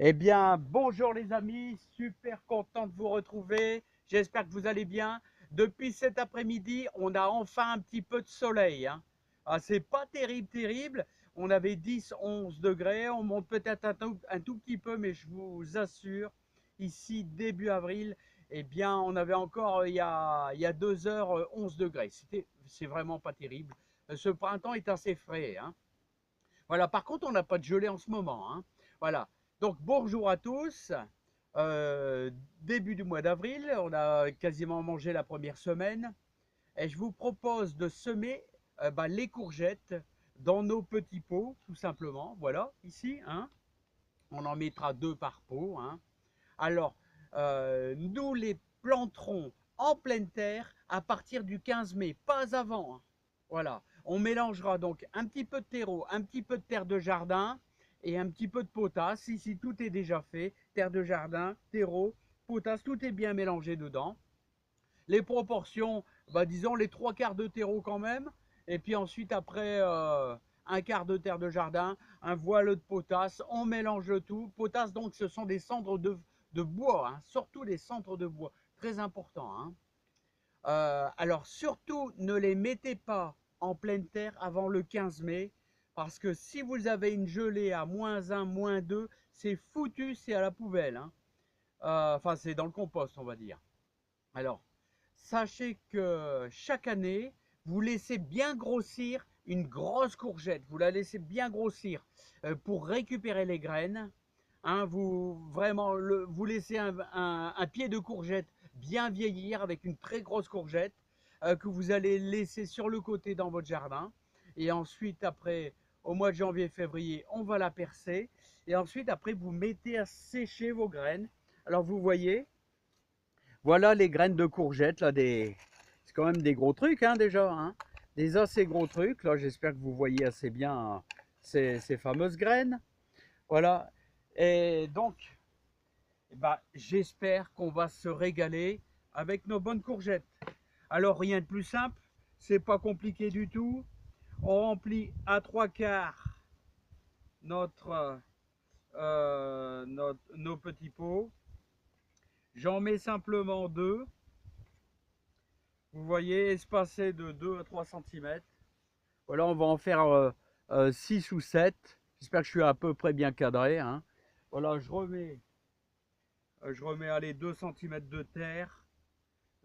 Eh bien, bonjour les amis, super content de vous retrouver. J'espère que vous allez bien. Depuis cet après-midi, on a enfin un petit peu de soleil, hein. Ah, c'est pas terrible, terrible. On avait 10, 11 degrés. On monte peut-être un tout petit peu, mais je vous assure, ici, début avril, eh bien, on avait encore, il y a 2 heures, 11 degrés. C'est vraiment pas terrible. Ce printemps est assez frais, hein. Voilà, par contre, on n'a pas de gelée en ce moment, hein. Voilà. Donc, bonjour à tous. Euh, Début du mois d'avril, on a quasiment mangé la première semaine. Et je vous propose de semer les courgettes dans nos petits pots, tout simplement. Voilà, ici, hein. On en mettra 2 par pot, hein. Alors, nous les planterons en pleine terre à partir du 15 mai, pas avant, hein. Voilà. On mélangera donc un petit peu de terreau, un petit peu de terre de jardin et un petit peu de potasse. Ici, tout est déjà fait. Terre de jardin, terreau, potasse, tout est bien mélangé dedans. Les proportions, disons les 3 quarts de terreau quand même. Et puis ensuite, après, un quart de terre de jardin, un voile de potasse. On mélange le tout. Potasse, donc, ce sont des cendres de bois, hein, surtout les cendres de bois. Très important, hein. Alors surtout, ne les mettez pas en pleine terre avant le 15 mai, parce que si vous avez une gelée à -1, -2, c'est foutu, c'est à la poubelle, hein. Enfin, c'est dans le compost, on va dire. Alors, sachez que chaque année, vous laissez bien grossir une grosse courgette. Vous la laissez bien grossir pour récupérer les graines, hein. Vous laissez un pied de courgette bien vieillir avec une très grosse courgette que vous allez laisser sur le côté dans votre jardin. Et ensuite, après, au mois de janvier, février, on va la percer. Et ensuite, après, vous mettez à sécher vos graines. Alors, vous voyez, voilà les graines de courgettes, là, c'est quand même des gros trucs, hein, déjà, hein. Des assez gros trucs. Là, j'espère que vous voyez assez bien, hein, ces fameuses graines. Voilà. Et donc, j'espère qu'on va se régaler avec nos bonnes courgettes. Alors, rien de plus simple, c'est pas compliqué du tout. On remplit à 3 quarts notre, nos petits pots. J'en mets simplement 2. Vous voyez, espacés de 2 à 3 cm. Voilà, on va en faire 6 ou 7. J'espère que je suis à peu près bien cadré, hein. Voilà, je remets allez, 2 cm de terre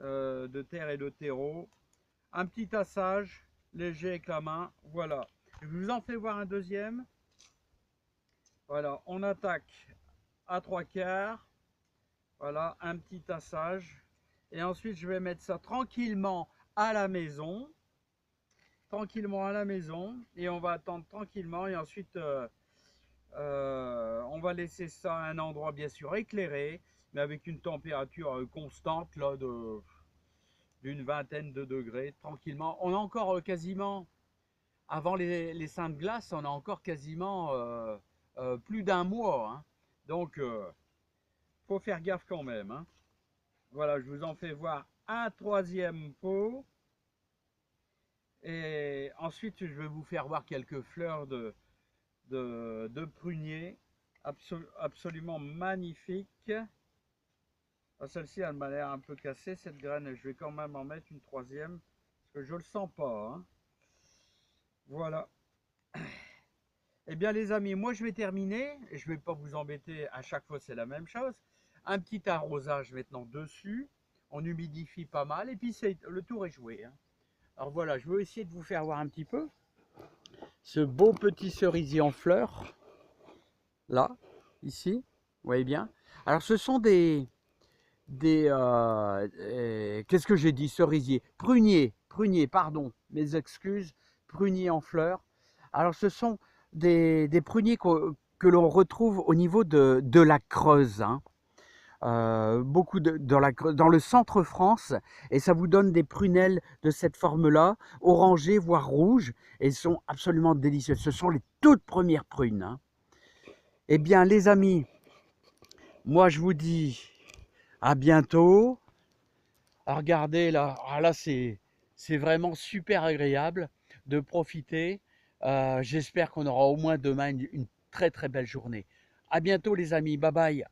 et de terreau. Un petit tassage léger avec la main. Voilà. Je vous en fais voir un deuxième. Voilà, on attaque à 3 quarts. Voilà, un petit tassage. Et ensuite, je vais mettre ça tranquillement à la maison. Tranquillement à la maison. Et on va attendre tranquillement. Et ensuite, on va laisser ça à un endroit bien sûr éclairé, mais avec une température constante là, d'une vingtaine de degrés, tranquillement. On a encore quasiment, avant les seins de glace, on a encore quasiment plus d'un mois, hein. Donc, faut faire gaffe quand même, hein. Voilà, je vous en fais voir un troisième pot. Et ensuite, je vais vous faire voir quelques fleurs de prunier absolument magnifiques. Ah, celle-ci, elle m'a l'air un peu cassée, cette graine. Je vais quand même en mettre une troisième, parce que je ne le sens pas, hein. Voilà. Eh bien, les amis, moi, je vais terminer. Je ne vais pas vous embêter. À chaque fois, c'est la même chose. Un petit arrosage maintenant dessus. On humidifie pas mal. Et puis, le tour est joué, hein. Alors voilà, je vais essayer de vous faire voir un petit peu ce beau petit cerisier en fleurs. Là, ici. Vous voyez bien. Alors, ce sont qu'est-ce que j'ai dit, cerisier, prunier, pardon, mes excuses, prunier en fleurs. Alors ce sont des pruniers que l'on retrouve au niveau de la Creuse, hein. Beaucoup dans le centre France, et ça vous donne des prunelles de cette forme-là, orangées voire rouges, et elles sont absolument délicieuses. Ce sont les toutes premières prunes, hein. Eh bien les amis, moi je vous dis à bientôt. À regarder là, là c'est vraiment super agréable de profiter. J'espère qu'on aura au moins demain une très très belle journée. À bientôt les amis, bye bye.